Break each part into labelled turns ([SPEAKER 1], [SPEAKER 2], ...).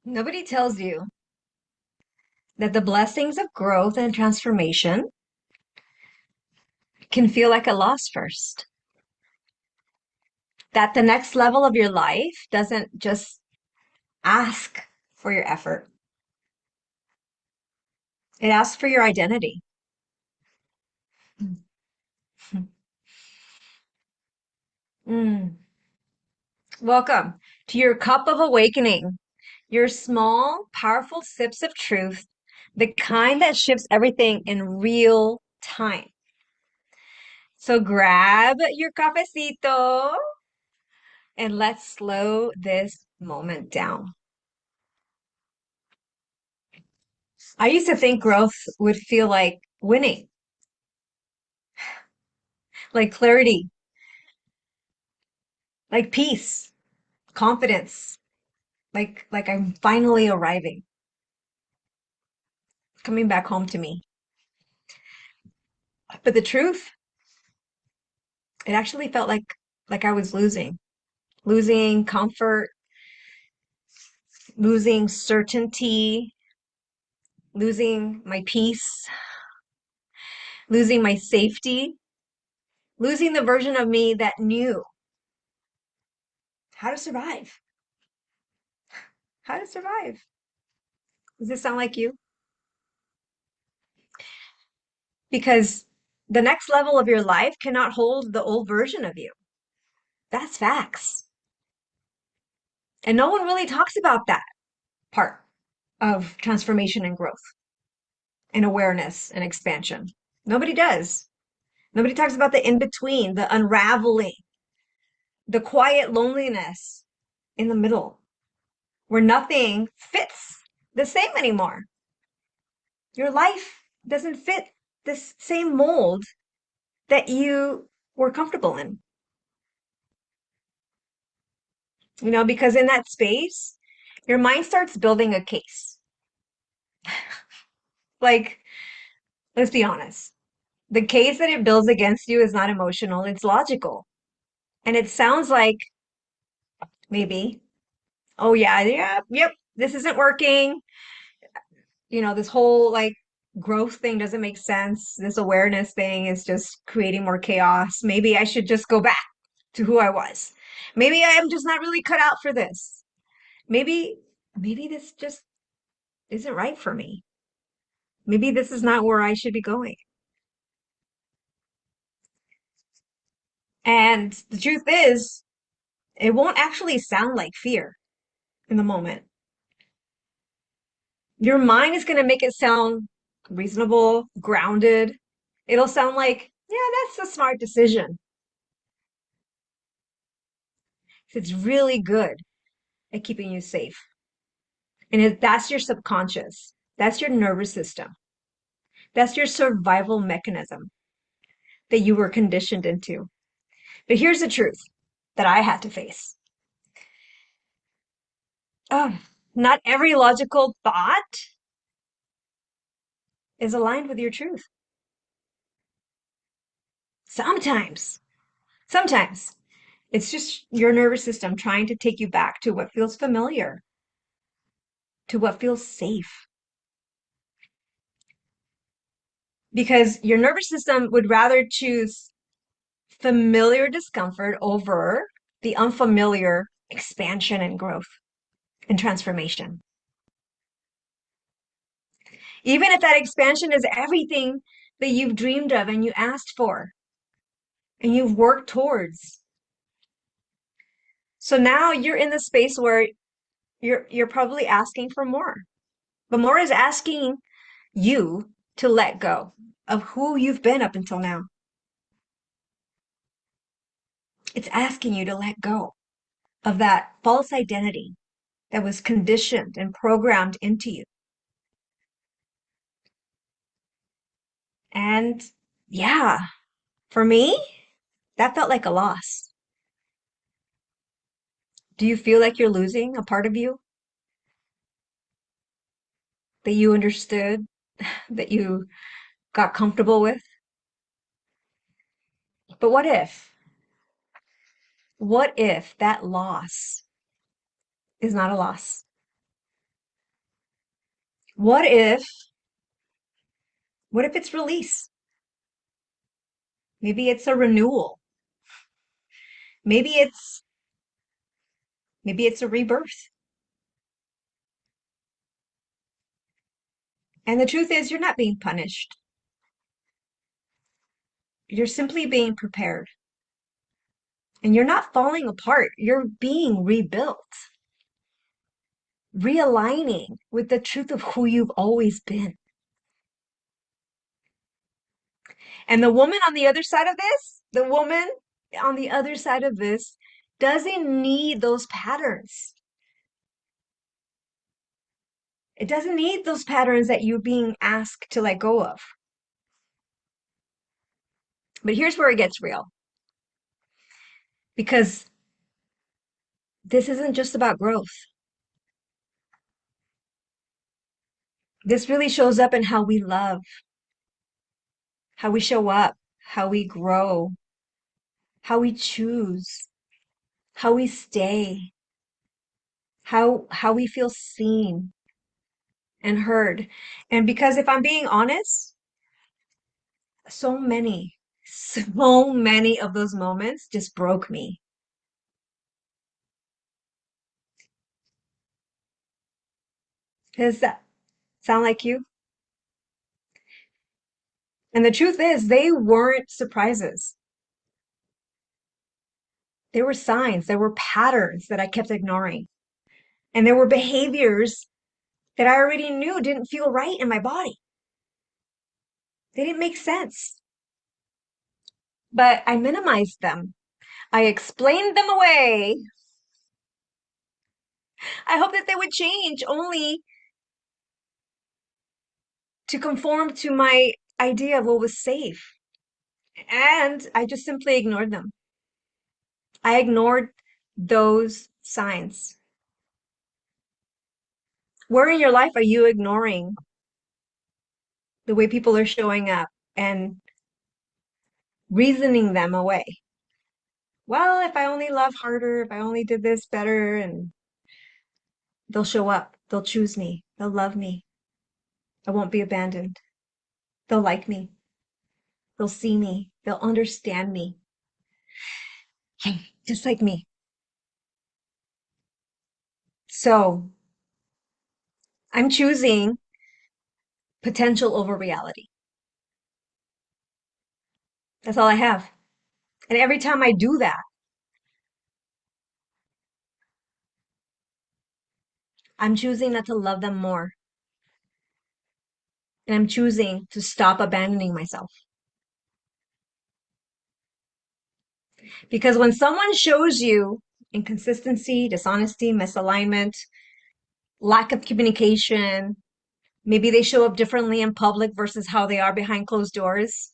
[SPEAKER 1] Nobody tells you that the blessings of growth and transformation can feel like a loss first. That the next level of your life doesn't just ask for your effort, it asks for your identity. Mm. Welcome to your cup of awakening, your small, powerful sips of truth, the kind that shifts everything in real time. So grab your cafecito and let's slow this moment down. I used to think growth would feel like winning, like clarity, like peace, confidence, like I'm finally arriving, coming back home to me. But the truth, it actually felt like I was losing comfort, losing certainty, losing my peace, losing my safety, losing the version of me that knew how to survive. How to survive. Does this sound like you? Because the next level of your life cannot hold the old version of you. That's facts. And no one really talks about that part of transformation and growth and awareness and expansion. Nobody does. Nobody talks about the in between, the unraveling, the quiet loneliness in the middle where nothing fits the same anymore. Your life doesn't fit this same mold that you were comfortable in. Because in that space, your mind starts building a case. Like, let's be honest. The case that it builds against you is not emotional, it's logical. And it sounds like maybe, oh yeah, yeah, yep, this isn't working. This whole like growth thing doesn't make sense. This awareness thing is just creating more chaos. Maybe I should just go back to who I was. Maybe I am just not really cut out for this. Maybe this just isn't right for me. Maybe this is not where I should be going. And the truth is, it won't actually sound like fear in the moment. Your mind is going to make it sound reasonable, grounded. It'll sound like, yeah, that's a smart decision. It's really good at keeping you safe. And that's your subconscious. That's your nervous system. That's your survival mechanism that you were conditioned into. But here's the truth that I had to face. Oh, not every logical thought is aligned with your truth. Sometimes, sometimes it's just your nervous system trying to take you back to what feels familiar, to what feels safe. Because your nervous system would rather choose familiar discomfort over the unfamiliar expansion and growth and transformation. Even if that expansion is everything that you've dreamed of and you asked for and you've worked towards. So now you're in the space where you're probably asking for more. But more is asking you to let go of who you've been up until now. It's asking you to let go of that false identity that was conditioned and programmed into you. And yeah, for me, that felt like a loss. Do you feel like you're losing a part of you that you understood, that you got comfortable with? But what if? What if that loss is not a loss? What if, what if it's release? Maybe it's a renewal. Maybe it's, maybe it's a rebirth. And the truth is, you're not being punished. You're simply being prepared. And you're not falling apart. You're being rebuilt, realigning with the truth of who you've always been. And the woman on the other side of this, the woman on the other side of this doesn't need those patterns. It doesn't need those patterns that you're being asked to let go of. But here's where it gets real. Because this isn't just about growth. This really shows up in how we love, how we show up, how we grow, how we choose, how we stay, how we feel seen and heard. And because if I'm being honest, so many of those moments just broke me. Does that sound like you? And the truth is, they weren't surprises. They were signs, there were patterns that I kept ignoring. And there were behaviors that I already knew didn't feel right in my body. They didn't make sense. But I minimized them. I explained them away. I hoped that they would change only to conform to my idea of what was safe. And I just simply ignored them. I ignored those signs. Where in your life are you ignoring the way people are showing up and reasoning them away? Well, if I only love harder, if I only did this better, and they'll show up, they'll choose me, they'll love me, I won't be abandoned, they'll like me, they'll see me, they'll understand me, just like me. So I'm choosing potential over reality. That's all I have. And every time I do that, I'm choosing not to love them more. And I'm choosing to stop abandoning myself. Because when someone shows you inconsistency, dishonesty, misalignment, lack of communication, maybe they show up differently in public versus how they are behind closed doors.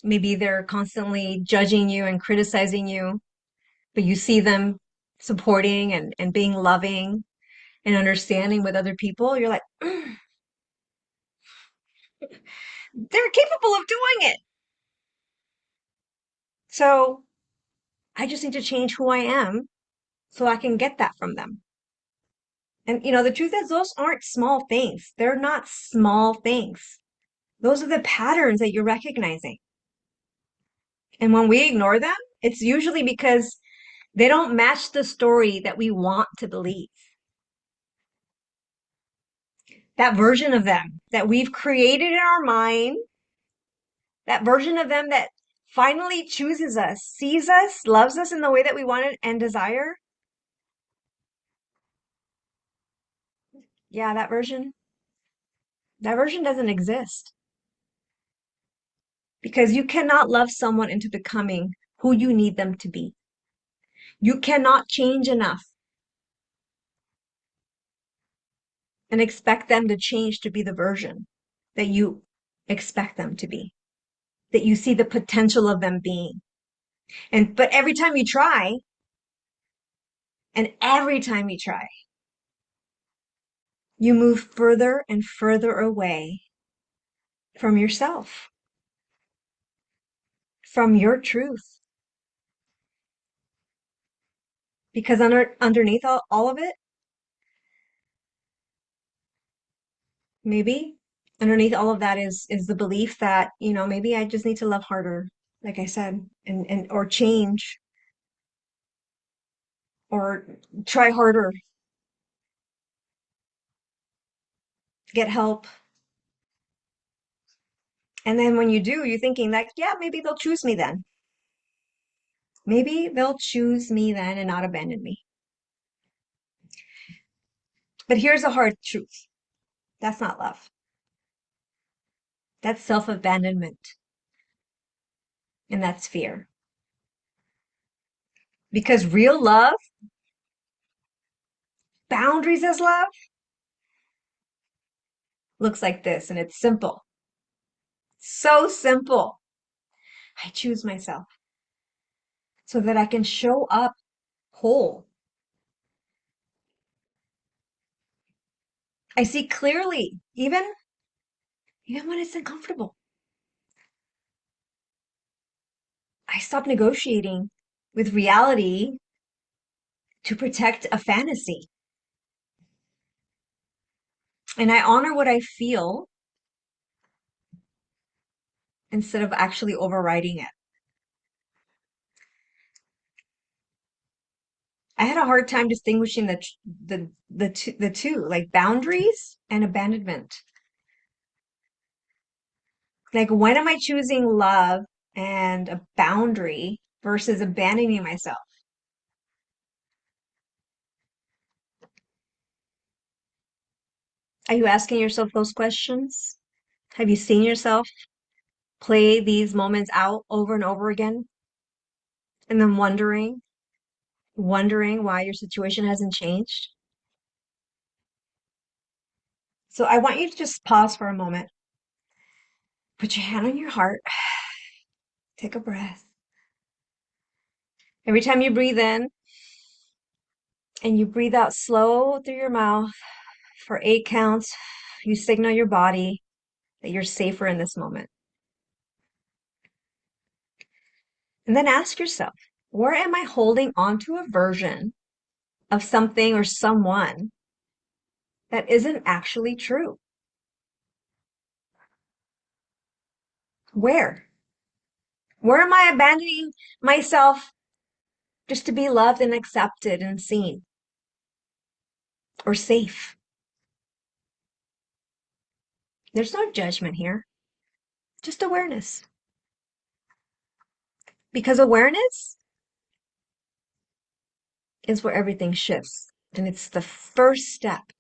[SPEAKER 1] Maybe they're constantly judging you and criticizing you, but you see them supporting and being loving and understanding with other people. You're like, they're capable of doing it. So I just need to change who I am so I can get that from them. And the truth is, those aren't small things. They're not small things. Those are the patterns that you're recognizing. And when we ignore them, it's usually because they don't match the story that we want to believe. That version of them that we've created in our mind, that version of them that finally chooses us, sees us, loves us in the way that we want it and desire. Yeah, that version doesn't exist because you cannot love someone into becoming who you need them to be. You cannot change enough and expect them to change to be the version that you expect them to be, that you see the potential of them being. But every time you try, and every time you try, you move further and further away from yourself, from your truth. Because underneath all of it, maybe underneath all of that is the belief that, maybe I just need to love harder, like I said, and or change or try harder, get help. And then when you do, you're thinking like, yeah, maybe they'll choose me then. Maybe they'll choose me then and not abandon me. But here's the hard truth. That's not love. That's self-abandonment. And that's fear. Because real love, boundaries as love, looks like this. And it's simple. So simple. I choose myself so that I can show up whole. I see clearly, even when it's uncomfortable. I stop negotiating with reality to protect a fantasy. And I honor what I feel instead of actually overriding it. I had a hard time distinguishing the two, like boundaries and abandonment. Like when am I choosing love and a boundary versus abandoning myself? Are you asking yourself those questions? Have you seen yourself play these moments out over and over again and then wondering why your situation hasn't changed? So I want you to just pause for a moment. Put your hand on your heart. Take a breath. Every time you breathe in and you breathe out slow through your mouth for 8 counts, you signal your body that you're safer in this moment. And then ask yourself, where am I holding on to a version of something or someone that isn't actually true? Where? Where am I abandoning myself just to be loved and accepted and seen or safe? There's no judgment here, just awareness. Because awareness is where everything shifts. And it's the first step.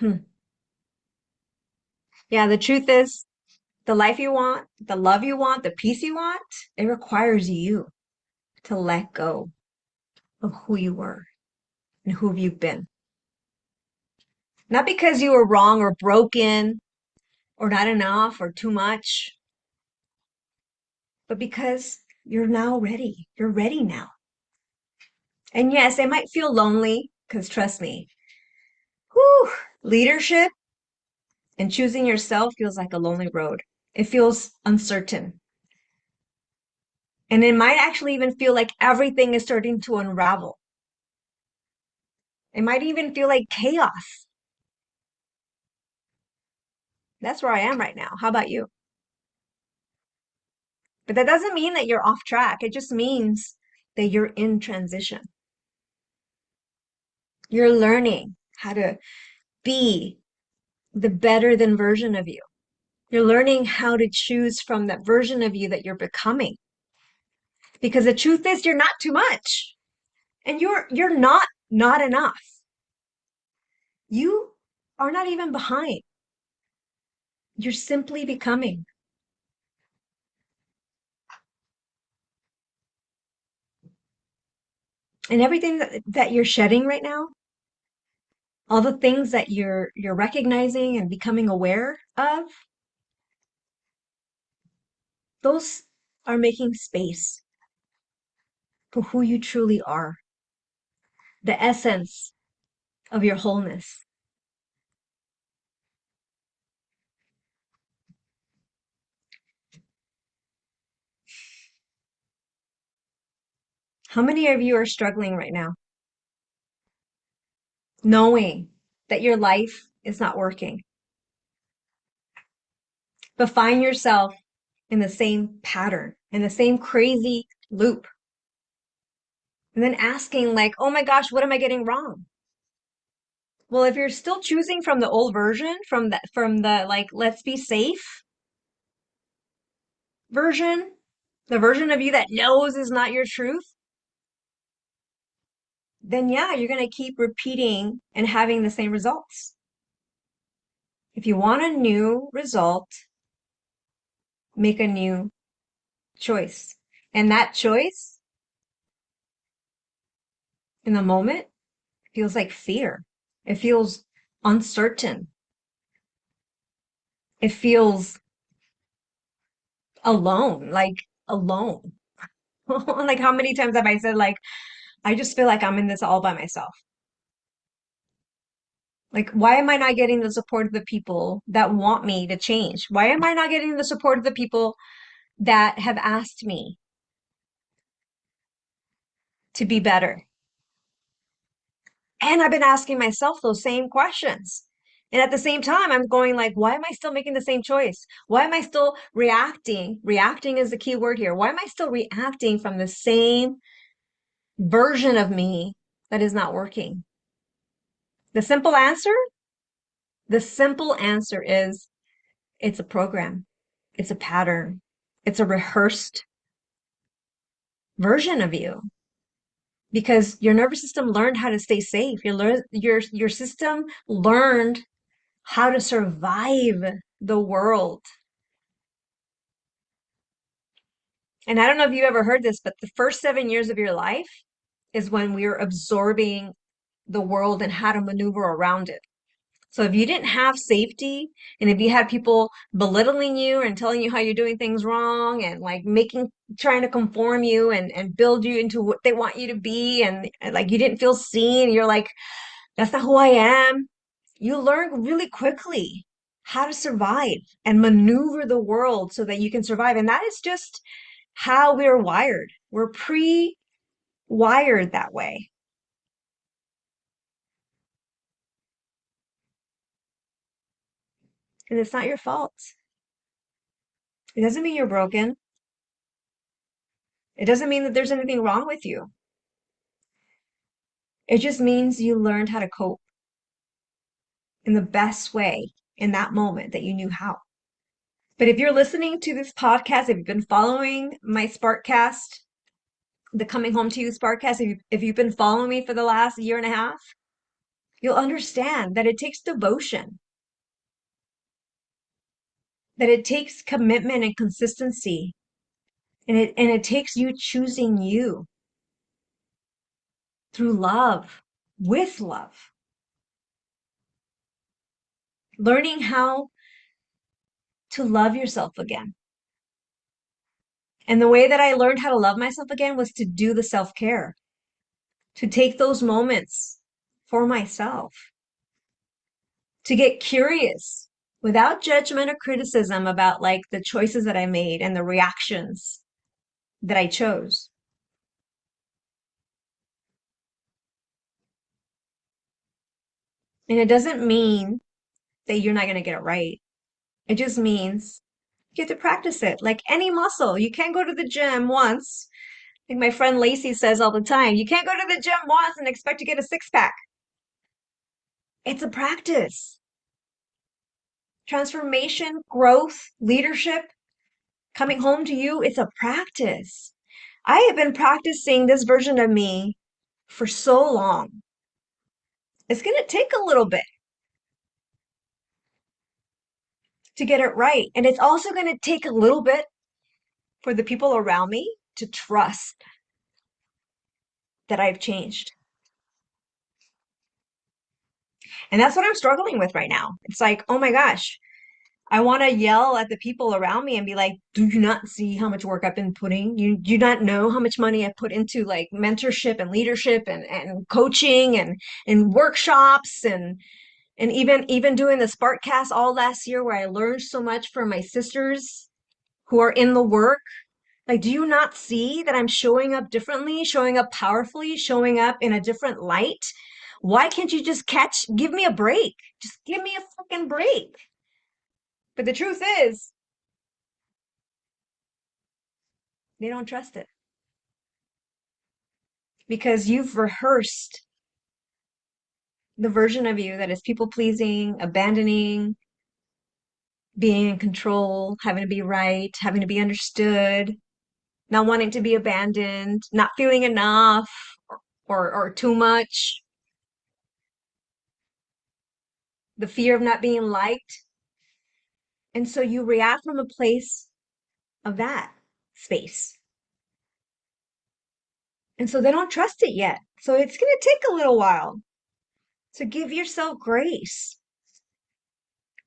[SPEAKER 1] Hmm. Yeah, the truth is, the life you want, the love you want, the peace you want, it requires you to let go of who you were and who you've been. Not because you were wrong or broken or not enough or too much, but because you're now ready. You're ready now. And yes, it might feel lonely because trust me, whew, leadership and choosing yourself feels like a lonely road. It feels uncertain. And it might actually even feel like everything is starting to unravel. It might even feel like chaos. That's where I am right now. How about you? But that doesn't mean that you're off track. It just means that you're in transition. You're learning how to be the better than version of you. You're learning how to choose from that version of you that you're becoming. Because the truth is you're not too much. And you're not enough. You are not even behind. You're simply becoming. And everything that you're shedding right now, all the things that you're recognizing and becoming aware of, those are making space for who you truly are, the essence of your wholeness. How many of you are struggling right now, knowing that your life is not working, but find yourself in the same pattern, in the same crazy loop, and then asking like, oh my gosh, what am I getting wrong? Well, if you're still choosing from the old version, from the like, let's be safe version, the version of you that knows is not your truth, then yeah, you're going to keep repeating and having the same results. If you want a new result, make a new choice. And that choice in the moment feels like fear. It feels uncertain. It feels alone, like alone. Like how many times have I said like, I just feel like I'm in this all by myself. Like, why am I not getting the support of the people that want me to change? Why am I not getting the support of the people that have asked me to be better? And I've been asking myself those same questions. And at the same time, I'm going like, why am I still making the same choice? Why am I still reacting? Reacting is the key word here. Why am I still reacting from the same version of me that is not working? The simple answer, the simple answer is it's a program. It's a pattern. It's a rehearsed version of you because your nervous system learned how to stay safe. Your system learned how to survive the world. And I don't know if you ever heard this, but the first 7 years of your life is when we're absorbing the world and how to maneuver around it. So if you didn't have safety and if you had people belittling you and telling you how you're doing things wrong and like trying to conform you and build you into what they want you to be and like you didn't feel seen, you're like, that's not who I am. You learn really quickly how to survive and maneuver the world so that you can survive. And that is just how we're wired. We're pre-wired that way. And it's not your fault. It doesn't mean you're broken. It doesn't mean that there's anything wrong with you. It just means you learned how to cope in the best way in that moment that you knew how. But if you're listening to this podcast, if you've been following my Sparkcast, the Coming Home to You Sparkcast, if you've been following me for the last year and a half, you'll understand that it takes devotion, that it takes commitment and consistency, and it takes you choosing you through love, with love, learning how to love yourself again. And the way that I learned how to love myself again was to do the self-care, to take those moments for myself, to get curious without judgment or criticism about like the choices that I made and the reactions that I chose. And it doesn't mean that you're not going to get it right. It just means you have to practice it like any muscle. You can't go to the gym once. Like my friend Lacey says all the time, you can't go to the gym once and expect to get a six pack. It's a practice. Transformation, growth, leadership, coming home to you, it's a practice. I have been practicing this version of me for so long. It's going to take a little bit to get it right. And it's also going to take a little bit for the people around me to trust that I've changed. And that's what I'm struggling with right now. It's like, oh my gosh, I want to yell at the people around me and be like, do you not see how much work I've been putting? You do not know how much money I've put into like mentorship and leadership and coaching and workshops and even doing the Sparkcast all last year where I learned so much from my sisters who are in the work Like, do you not see that I'm showing up differently, showing up powerfully, showing up in a different light? Why can't you just give me a break? Just give me a fucking break. But the truth is, they don't trust it because you've rehearsed the version of you that is people pleasing, abandoning, being in control, having to be right, having to be understood, not wanting to be abandoned, not feeling enough or too much, the fear of not being liked. And so you react from a place of that space. And so they don't trust it yet. So it's going to take a little while. So give yourself grace.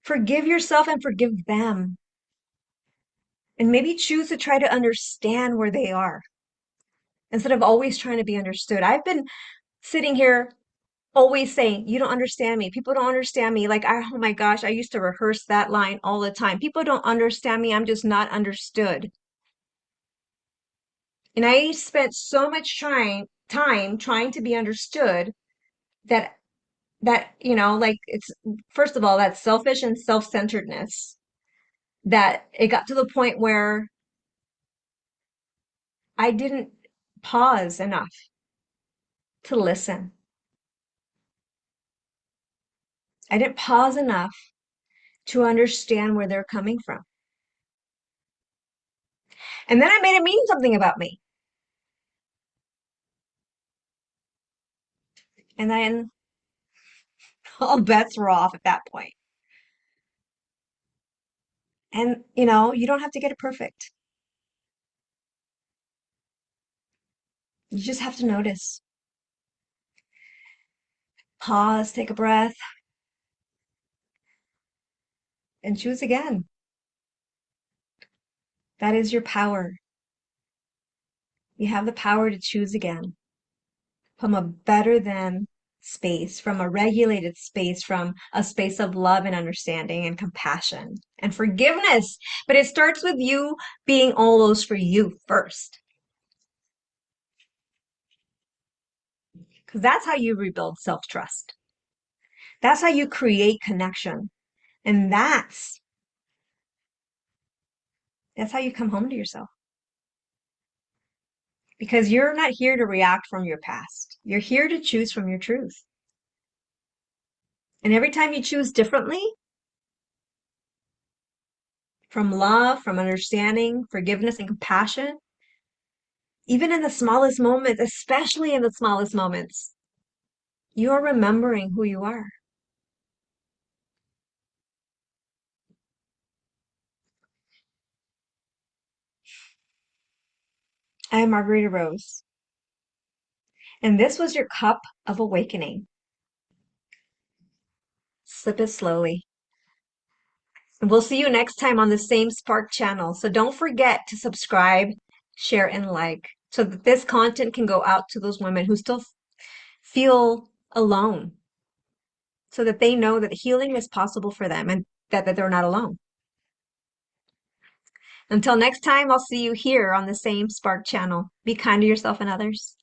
[SPEAKER 1] Forgive yourself and forgive them. And maybe choose to try to understand where they are instead of always trying to be understood. I've been sitting here always saying, you don't understand me. People don't understand me. Like, oh my gosh, I used to rehearse that line all the time. People don't understand me. I'm just not understood. And I spent so much time trying to be understood that like it's first of all, that's selfish and self-centeredness. That it got to the point where I didn't pause enough to listen. I didn't pause enough to understand where they're coming from. And then I made it mean something about me. And then all bets were off at that point. And you don't have to get it perfect. You just have to notice. Pause, take a breath, and choose again. That is your power. You have the power to choose again from a better than space, from a regulated space, from a space of love and understanding and compassion and forgiveness. But it starts with you being all those for you first, because that's how you rebuild self-trust. That's how you create connection. And that's how you come home to yourself. Because you're not here to react from your past. You're here to choose from your truth. And every time you choose differently, from love, from understanding, forgiveness, and compassion, even in the smallest moments, especially in the smallest moments, you're remembering who you are. I am Margarita Rose, and this was your cup of awakening. Sip it slowly. And we'll see you next time on the same Spark channel. So don't forget to subscribe, share, and like so that this content can go out to those women who still feel alone, so that they know that healing is possible for them and that they're not alone. Until next time, I'll see you here on the same Spark channel. Be kind to yourself and others.